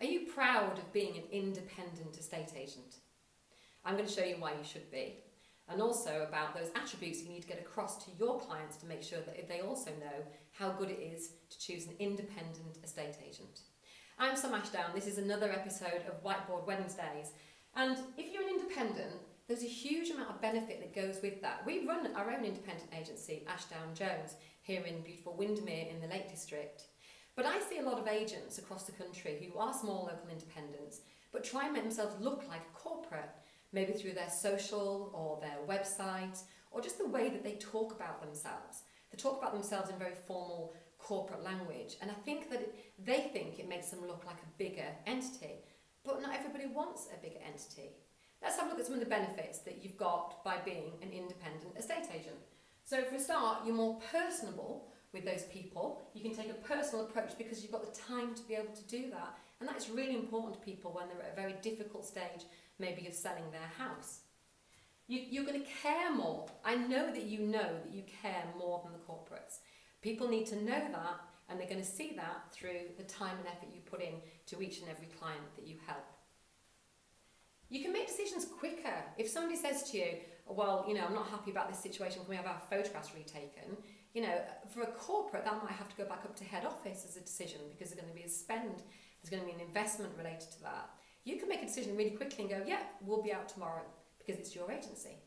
you proud of being an independent estate agent? I'm going to show you why you should be, and also about those attributes you need to get across to your clients to make sure that they also know how good it is to choose an independent estate agent. I'm Sam Ashdown. This is another episode of Whiteboard Wednesdays, and if you're an independent, there's a huge amount of benefit that goes with that. We run our own independent agency, Ashdown Jones, here in beautiful Windermere in the Lake District. But I see a lot of agents across the country who are small local independents, but try and make themselves look like a corporate, maybe through their social or their website, or just the way that they talk about themselves. They talk about themselves in very formal corporate language, and I think that they think it makes them look like a bigger entity, but not everybody wants a bigger entity. Let's have a look at some of the benefits that you've got by being an independent estate agent. So for a start, you're more personable with those people. You can take a personal approach because you've got the time to be able to do that. And that is really important to people when they're at a very difficult stage, maybe of selling their house. You're going to care more. I know that you care more than the corporates. People need to know that, and they're going to see that through the time and effort you put in to each and every client that you help. You can make decisions quicker. If somebody says to you, well, I'm not happy about this situation, can we have our photographs retaken? For a corporate, that might have to go back up to head office as a decision because there's going to be a spend, there's going to be an investment related to that. You can make a decision really quickly and go, yeah, we'll be out tomorrow because it's your agency.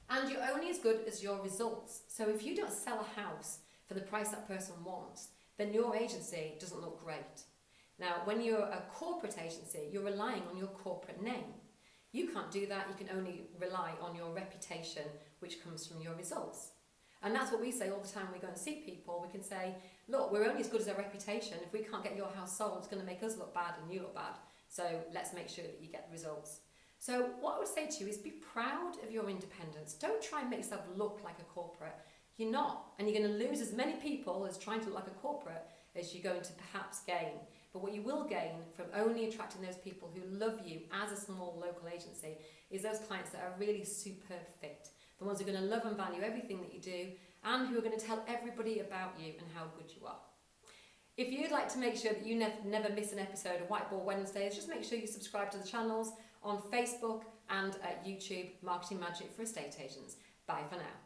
And you're only as good as your results. So if you don't sell a house for the price that person wants, then your agency doesn't look great. Now, when you're a corporate agency, you're relying on your corporate name. You can't do that. You can only rely on your reputation, which comes from your results. And that's what we say all the time when we go and see people. We can say, look, we're only as good as our reputation. If we can't get your house sold, it's going to make us look bad and you look bad. So let's make sure that you get results. So what I would say to you is be proud of your independence. Don't try and make yourself look like a corporate. You're not. And you're going to lose as many people as trying to look like a corporate as you're going to perhaps gain. But what you will gain from only attracting those people who love you as a small local agency is those clients that are really super fit. The ones who are going to love and value everything that you do and who are going to tell everybody about you and how good you are. If you'd like to make sure that you never miss an episode of Whiteboard Wednesdays, just make sure you subscribe to the channels on Facebook and at YouTube, Marketing Magic for Estate Agents. Bye for now.